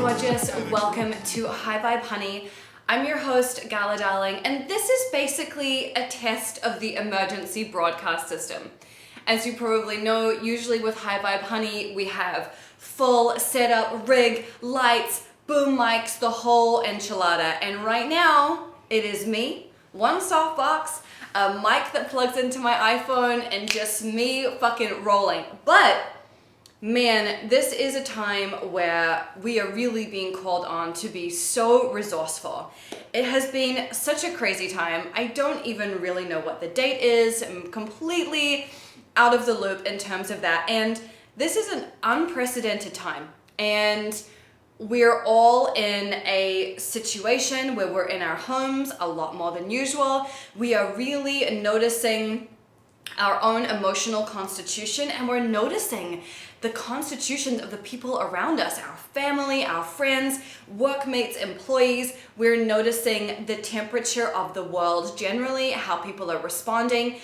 gorgeous. Welcome to High Vibe Honey. I'm your host, Gala Darling, and this is basically a test of the emergency broadcast system. As you probably know, usually with High Vibe Honey, we have full setup, rig, lights, boom mics, the whole enchilada. And right now, it is me, one softbox, a mic that plugs into my iPhone, and just me fucking rolling. But man, this is a time where we are really being called on to be so resourceful. It has been such a crazy time. I don't even really know what the date is. I'm completely out of the loop in terms of that. And this is an unprecedented time. And we're all in a situation where we're in our homes a lot more than usual. We are really noticing our own emotional constitution, and we're noticing the constitution of the people around us, our family, our friends, workmates, employees. We're noticing the temperature of the world generally, how people are responding,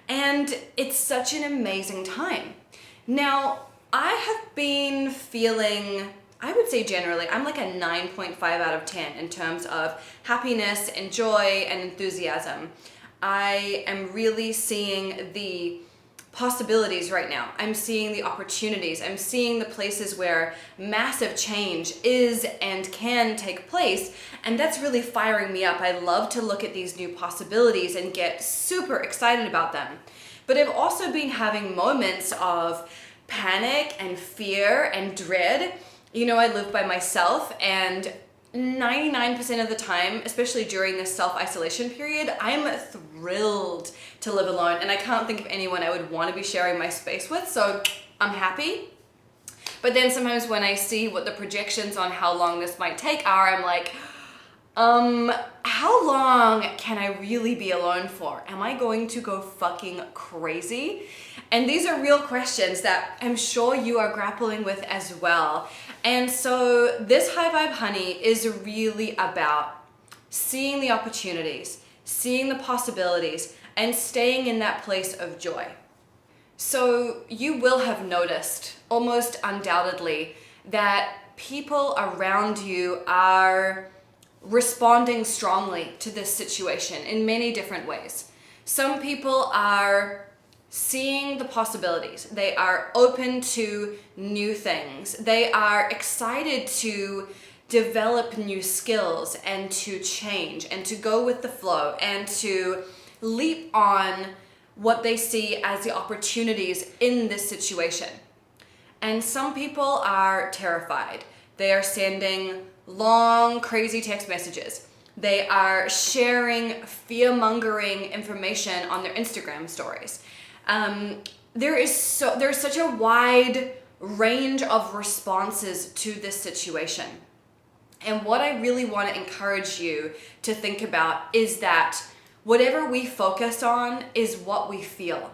and it's such an amazing time. Now, I have been feeling, I would say generally, I'm like a 9.5 out of 10 in terms of happiness and joy and enthusiasm. I am really seeing the possibilities right now. I'm seeing the opportunities. I'm seeing the places where massive change is and can take place, and that's really firing me up. I love to look at these new possibilities and get super excited about them. But I've also been having moments of panic and fear and dread. You know, I live by myself, and 99% of the time, especially during this self-isolation period, I'm thrilled to live alone, and I can't think of anyone I would want to be sharing my space with, so I'm happy. But then sometimes when I see what the projections on how long this might take are, I'm like, how long can I really be alone for? Am I going to go fucking crazy? And these are real questions that I'm sure you are grappling with as well. And so this High Vibe Honey is really about seeing the opportunities, seeing the possibilities, and staying in that place of joy. So you will have noticed, almost undoubtedly, that people around you are responding strongly to this situation in many different ways. Some people are seeing the possibilities. They are open to new things. They are excited to develop new skills and to change and to go with the flow and to leap on what they see as the opportunities in this situation. And some people are terrified. They are sending long, crazy text messages. They are sharing fear-mongering information on their Instagram stories. There's such a wide range of responses to this situation. And what I really want to encourage you to think about is that whatever we focus on is what we feel.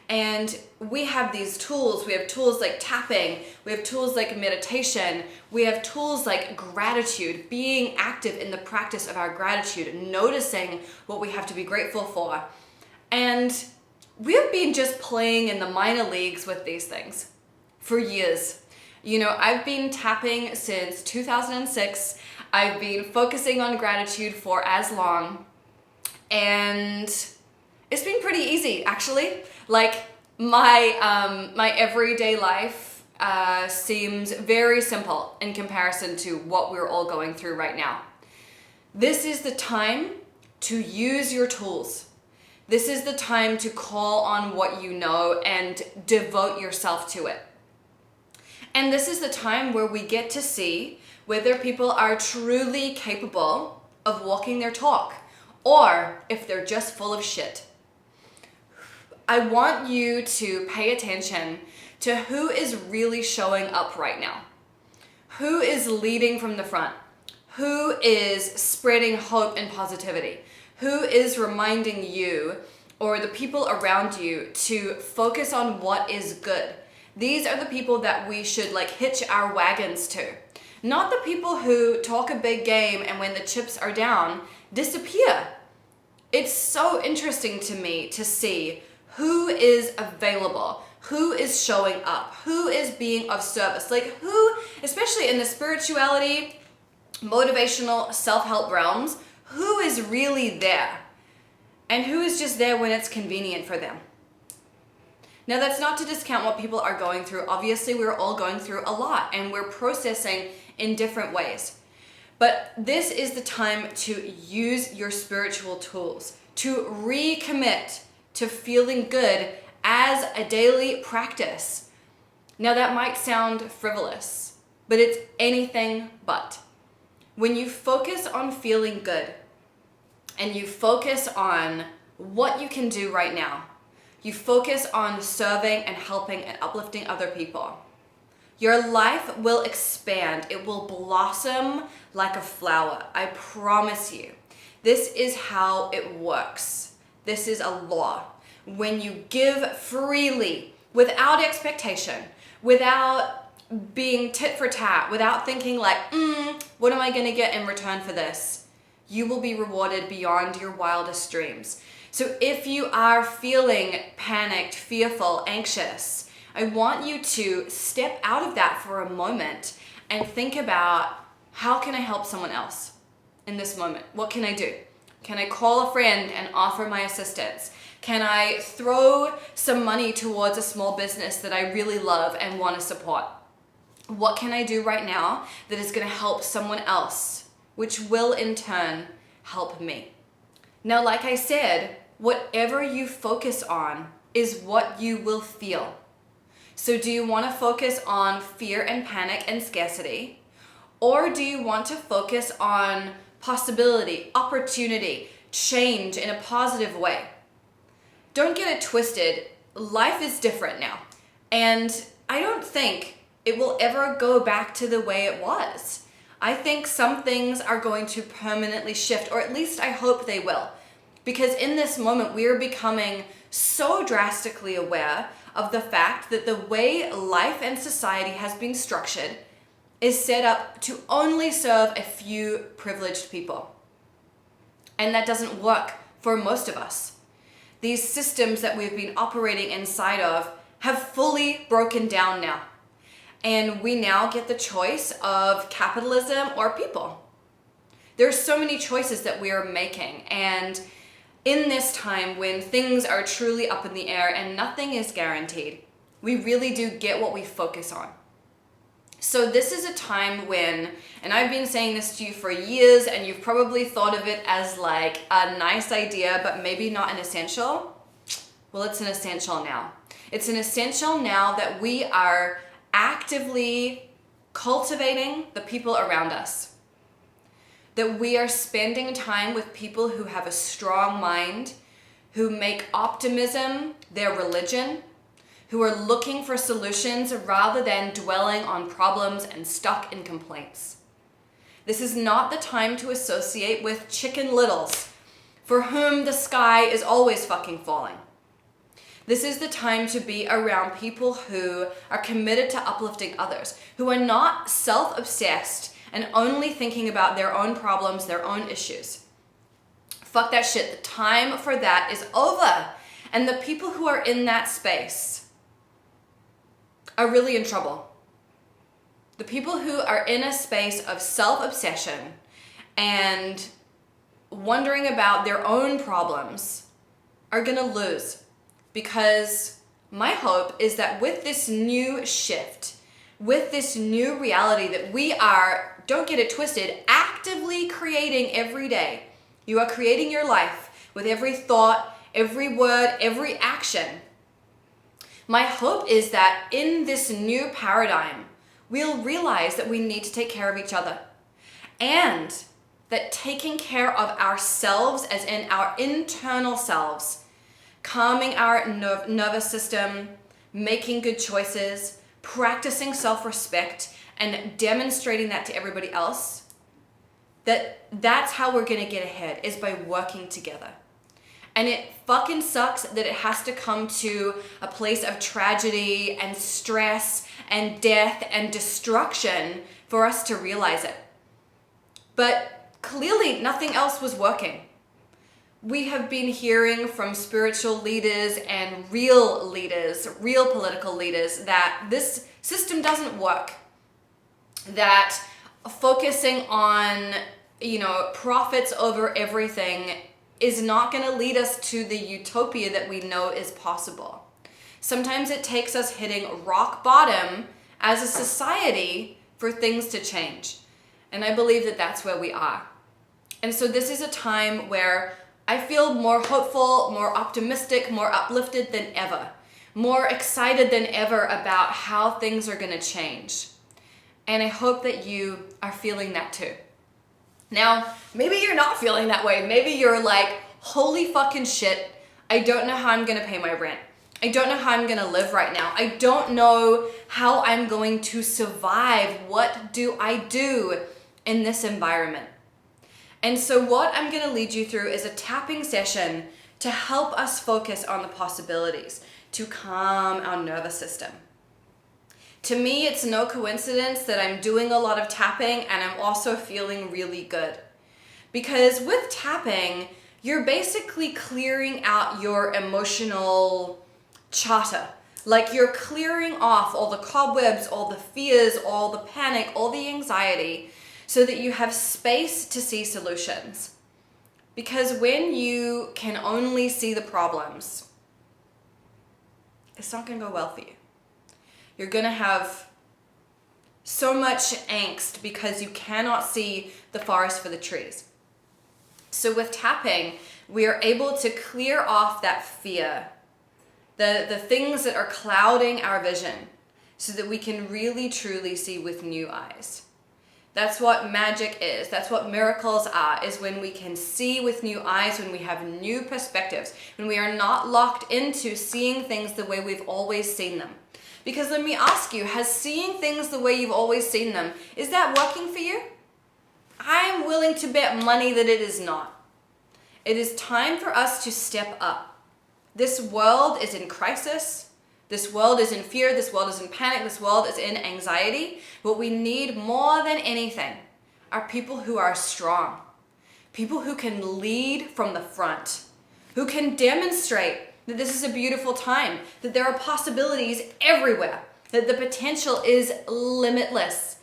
And we have these tools. We have tools like tapping. We have tools like meditation. We have tools like gratitude, being active in the practice of our gratitude, noticing what we have to be grateful for. And we have been just playing in the minor leagues with these things for years. You know, I've been tapping since 2006. I've been focusing on gratitude for as long. And it's been pretty easy, actually. Like, my everyday life seems very simple in comparison to what we're all going through right now. This is the time to use your tools. This is the time to call on what you know and devote yourself to it. And this is the time where we get to see whether people are truly capable of walking their talk or if they're just full of shit. I want you to pay attention to who is really showing up right now. Who is leading from the front? Who is spreading hope and positivity? Who is reminding you or the people around you to focus on what is good? These are the people that we should hitch our wagons to. Not the people who talk a big game and when the chips are down, disappear. It's so interesting to me to see who is available, Who is showing up? Who is being of service? Like who, especially in the spirituality, motivational, self-help realms, who is really there? And who is just there when it's convenient for them? Now, that's not to discount what people are going through. Obviously, we're all going through a lot and we're processing in different ways. But this is the time to use your spiritual tools, to recommit to feeling good as a daily practice. Now, that might sound frivolous, but it's anything but. When you focus on feeling good and you focus on what you can do right now, you focus on serving and helping and uplifting other people, your life will expand. It will blossom like a flower. I promise you. This is how it works. This is a law. When you give freely, without expectation, without being tit for tat, without thinking like, what am I going to get in return for this? You will be rewarded beyond your wildest dreams. So if you are feeling panicked, fearful, anxious, I want you to step out of that for a moment and think about, how can I help someone else in this moment? What can I do? Can I call a friend and offer my assistance? Can I throw some money towards a small business that I really love and want to support? What can I do right now that is going to help someone else, which will in turn help me? Now, like I said, whatever you focus on is what you will feel. So do you want to focus on fear and panic and scarcity? Or do you want to focus on possibility, opportunity, change in a positive way? Don't get it twisted. Life is different now. And I don't think it will ever go back to the way it was. I think some things are going to permanently shift, or at least I hope they will. Because in this moment, we are becoming so drastically aware of the fact that the way life and society has been structured is set up to only serve a few privileged people. And that doesn't work for most of us. These systems that we've been operating inside of have fully broken down now. And we now get the choice of capitalism or people. There's so many choices that we are making. And in this time when things are truly up in the air and nothing is guaranteed, we really do get what we focus on. So this is a time when, and I've been saying this to you for years, and you've probably thought of it as like a nice idea, but maybe not an essential. Well, it's an essential now. It's an essential now that we are actively cultivating the people around us. That we are spending time with people who have a strong mind, who make optimism their religion, who are looking for solutions rather than dwelling on problems and stuck in complaints. This is not the time to associate with chicken littles, for whom the sky is always fucking falling. This is the time to be around people who are committed to uplifting others, who are not self-obsessed and only thinking about their own problems, their own issues. Fuck that shit. The time for that is over. And the people who are in that space are really in trouble. The people who are in a space of self-obsession and wondering about their own problems are gonna lose. Because my hope is that with this new shift, with this new reality that we are, don't get it twisted, actively creating every day. You are creating your life with every thought, every word, every action. My hope is that in this new paradigm, we'll realize that we need to take care of each other. And that taking care of ourselves, as in our internal selves, calming our nervous system, making good choices, practicing self-respect, and demonstrating that to everybody else, that's how we're gonna get ahead, is by working together. And it fucking sucks that it has to come to a place of tragedy and stress and death and destruction for us to realize it. But clearly nothing else was working. We have been hearing from spiritual leaders and real political leaders, that this system doesn't work. That focusing on, profits over everything is not going to lead us to the utopia that we know is possible. Sometimes it takes us hitting rock bottom as a society for things to change. And I believe that that's where we are. And so this is a time where I feel more hopeful, more optimistic, more uplifted than ever, more excited than ever about how things are going to change. And I hope that you are feeling that too. Now, maybe you're not feeling that way. Maybe you're like, holy fucking shit, I don't know how I'm going to pay my rent. I don't know how I'm going to live right now. I don't know how I'm going to survive. What do I do in this environment? And so what I'm going to lead you through is a tapping session to help us focus on the possibilities, to calm our nervous system. To me, it's no coincidence that I'm doing a lot of tapping and I'm also feeling really good. Because with tapping, you're basically clearing out your emotional chatter. Like you're clearing off all the cobwebs, all the fears, all the panic, all the anxiety, so that you have space to see solutions. Because when you can only see the problems, it's not going to go well for you. You're going to have so much angst because you cannot see the forest for the trees. So with tapping, we are able to clear off that fear, the things that are clouding our vision, so that we can really truly see with new eyes. That's what magic is. That's what miracles are, is when we can see with new eyes, when we have new perspectives, when we are not locked into seeing things the way we've always seen them. Because let me ask you, has seeing things the way you've always seen them, is that working for you? I'm willing to bet money that it is not. It is time for us to step up. This world is in crisis. This world is in fear. This world is in panic. This world is in anxiety. What we need more than anything are people who are strong. People who can lead from the front. Who can demonstrate that this is a beautiful time, that there are possibilities everywhere, that the potential is limitless,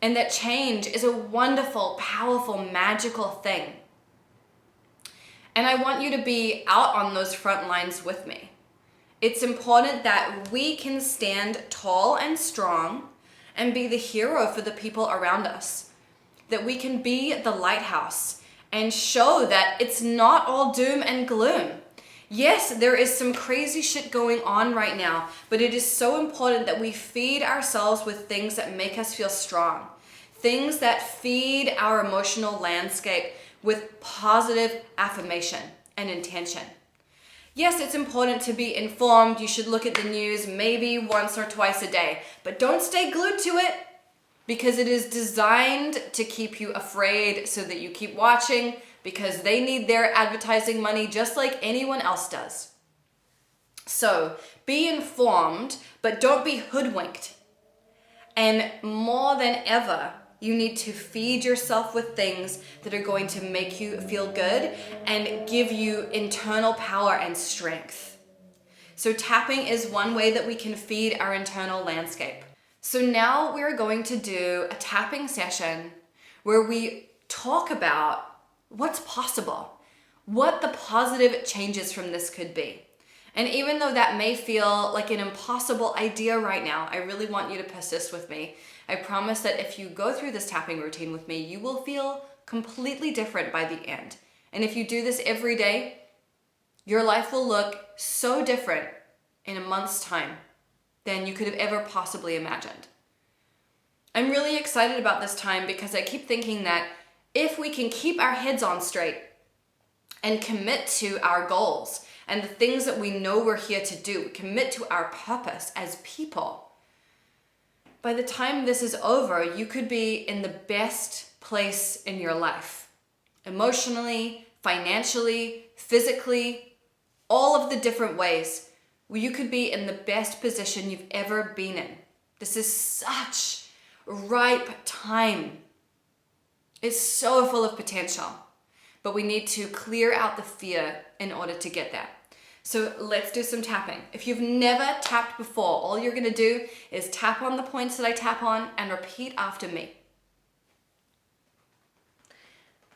and that change is a wonderful, powerful, magical thing. And I want you to be out on those front lines with me. It's important that we can stand tall and strong and be the hero for the people around us, that we can be the lighthouse and show that it's not all doom and gloom. Yes, there is some crazy shit going on right now, but it is so important that we feed ourselves with things that make us feel strong. Things that feed our emotional landscape with positive affirmation and intention. Yes, it's important to be informed. You should look at the news maybe once or twice a day, but don't stay glued to it, because it is designed to keep you afraid so that you keep watching, because they need their advertising money just like anyone else does. So be informed, but don't be hoodwinked. And more than ever, you need to feed yourself with things that are going to make you feel good and give you internal power and strength. So tapping is one way that we can feed our internal landscape. So now we're going to do a tapping session where we talk about what's possible, what the positive changes from this could be. And even though that may feel like an impossible idea right now, I really want you to persist with me. I promise that if you go through this tapping routine with me, you will feel completely different by the end. And if you do this every day, your life will look so different in a month's time than you could have ever possibly imagined. I'm really excited about this time because I keep thinking that if we can keep our heads on straight and commit to our goals and the things that we know we're here to do, commit to our purpose as people, by the time this is over, you could be in the best place in your life. Emotionally, financially, physically, all of the different ways where you could be in the best position you've ever been in. This is such ripe time. It's so full of potential. but we need to clear out the fear in order to get there. So let's do some tapping. If you've never tapped before, all you're gonna do is tap on the points that I tap on and repeat after me.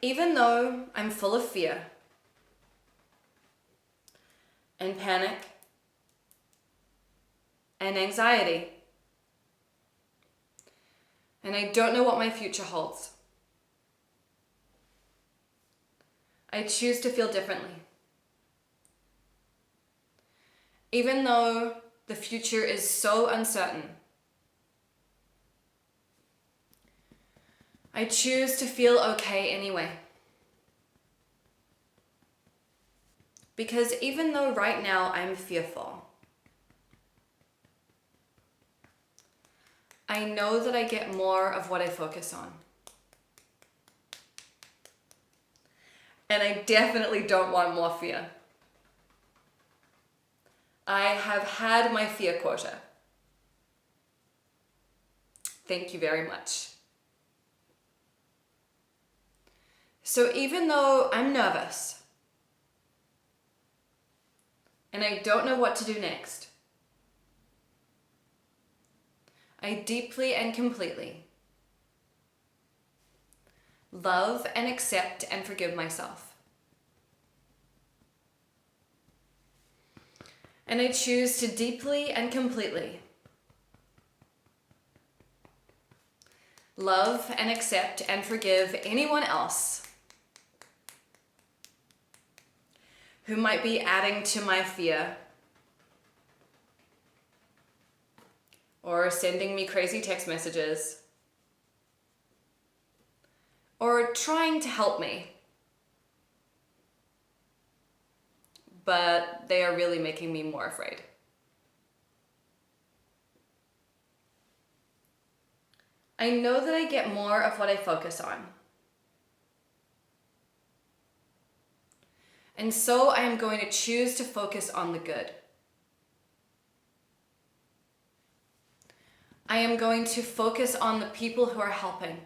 Even though I'm full of fear and panic and anxiety, and I don't know what my future holds, I choose to feel differently. Even though the future is so uncertain, I choose to feel okay anyway. Because even though right now I'm fearful, I know that I get more of what I focus on. And I definitely don't want more fear. I have had my fear quota. Thank you very much. So even though I'm nervous and I don't know what to do next, I deeply and completely love and accept and forgive myself. And I choose to deeply and completely love and accept and forgive anyone else who might be adding to my fear or sending me crazy text messages or trying to help me, but they are really making me more afraid. I know that I get more of what I focus on. And so I am going to choose to focus on the good. I am going to focus on the people who are helping.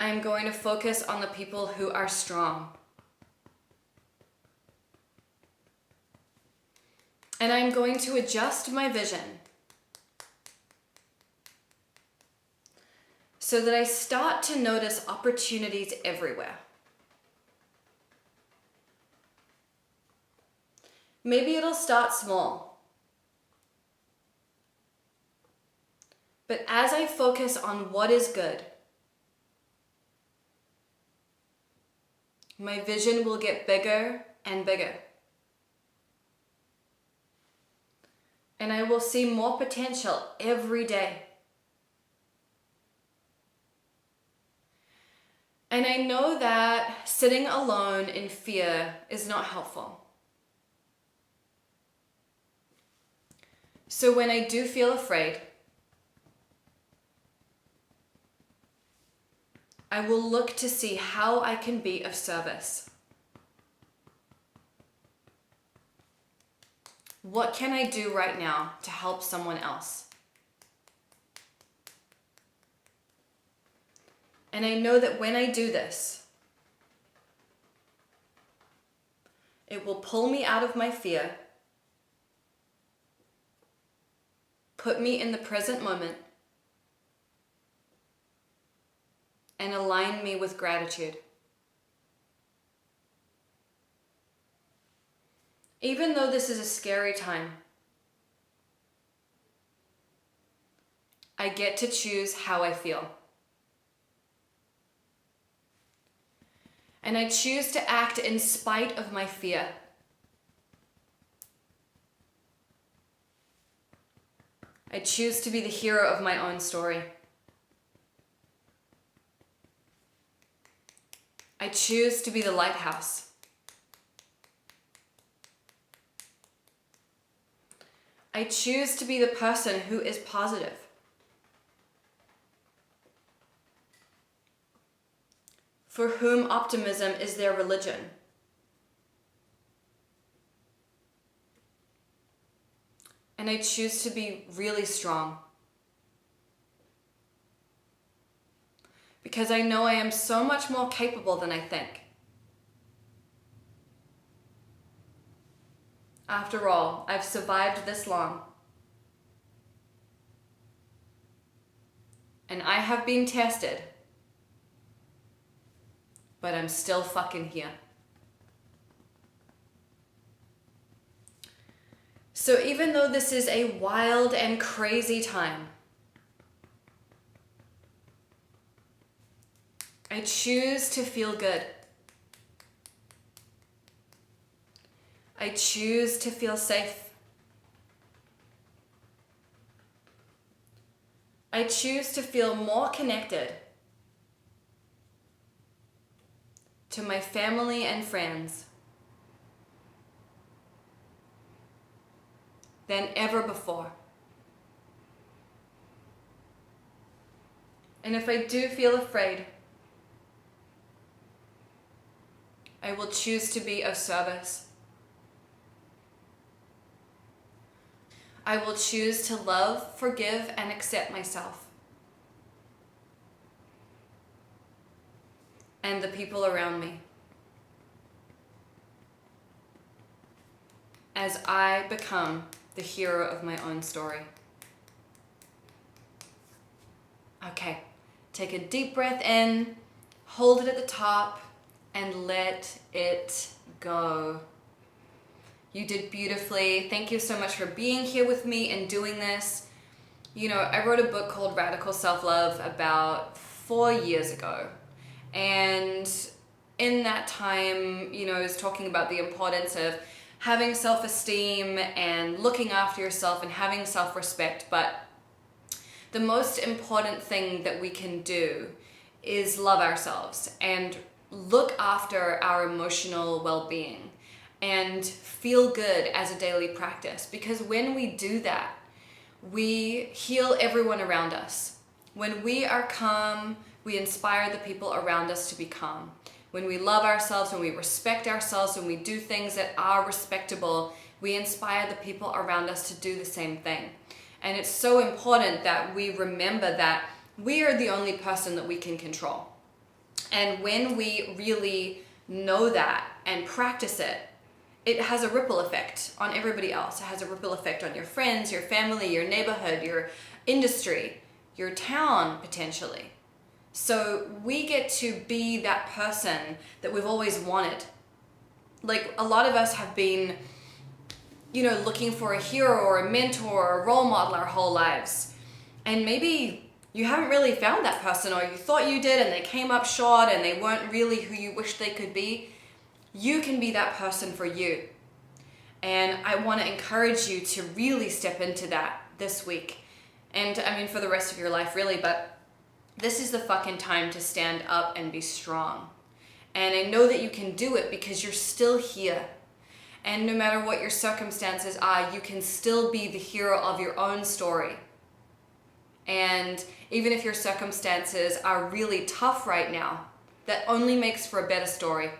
I am going to focus on the people who are strong. And I'm going to adjust my vision so that I start to notice opportunities everywhere. Maybe it'll start small. But as I focus on what is good, my vision will get bigger and bigger. And I will see more potential every day. And I know that sitting alone in fear is not helpful. So when I do feel afraid, I will look to see how I can be of service. What can I do right now to help someone else? And I know that when I do this, it will pull me out of my fear, put me in the present moment, and align me with gratitude. Even though this is a scary time, I get to choose how I feel. And I choose to act in spite of my fear. I choose to be the hero of my own story. I choose to be the lighthouse. I choose to be the person who is positive. For whom optimism is their religion. And I choose to be really strong. because I know I am so much more capable than I think. After all, I've survived this long. And I have been tested. But I'm still fucking here. So even though this is a wild and crazy time, I choose to feel good. I choose to feel safe. I choose to feel more connected to my family and friends than ever before. And if I do feel afraid, I will choose to be of service. I will choose to love, forgive, and accept myself and the people around me as I become the hero of my own story. Okay, take a deep breath in, hold it at the top, and let it go. You did beautifully. Thank you so much for being here with me and doing this. You know, I wrote a book called Radical Self-Love about 4 years ago. And in that time, you know, I was talking about the importance of having self-esteem and looking after yourself and having self-respect. But the most important thing that we can do is love ourselves and look after our emotional well-being and feel good as a daily practice. Because when we do that, we heal everyone around us. When we are calm, we inspire the people around us to be calm. When we love ourselves, when we respect ourselves, when we do things that are respectable, we inspire the people around us to do the same thing. And it's so important that we remember that we are the only person that we can control. And when we really know that and practice it, it has a ripple effect on everybody else. It has a ripple effect on your friends, your family, your neighborhood, your industry, your town, potentially. So we get to be that person that we've always wanted. Like, a lot of us have been, you know, looking for a hero or a mentor or a role model our whole lives. And maybe you haven't really found that person, or you thought you did and they came up short and they weren't really who you wish they could be. You can be that person for you. And I want to encourage you to really step into that this week. And I mean, for the rest of your life, really, but this is the fucking time to stand up and be strong. And I know that you can do it because you're still here. And no matter what your circumstances are, you can still be the hero of your own story. And even if your circumstances are really tough right now, that only makes for a better story.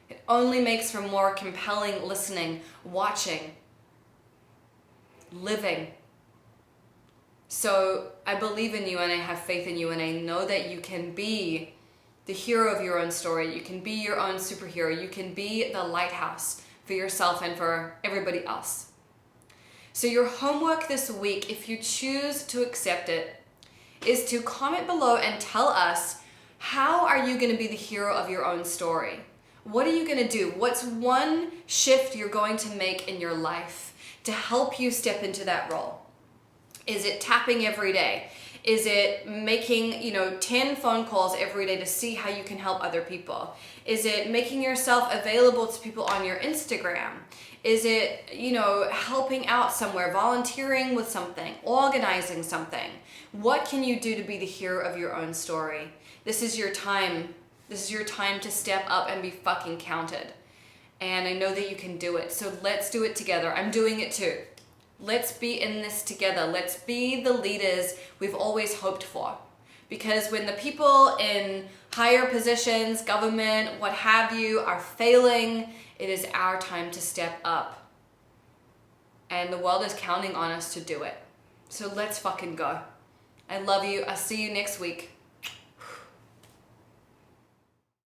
It only makes for more compelling listening, watching, living. So I believe in you and I have faith in you, and I know that you can be the hero of your own story. You can be your own superhero. You can be the lighthouse for yourself and for everybody else. So your homework this week, if you choose to accept it, is to comment below and tell us, how are you going to be the hero of your own story? What are you going to do? What's one shift you're going to make in your life to help you step into that role? Is it tapping every day? Is it making, 10 phone calls every day to see how you can help other people? Is it making yourself available to people on your Instagram? Is it, helping out somewhere, volunteering with something, organizing something? What can you do to be the hero of your own story? This is your time. This is your time to step up and be fucking counted. And I know that you can do it. So let's do it together. I'm doing it too. Let's be in this together. Let's be the leaders we've always hoped for. Because when the people in higher positions, government, what have you, are failing, it is our time to step up. And the world is counting on us to do it. So let's fucking go. I love you. I'll see you next week.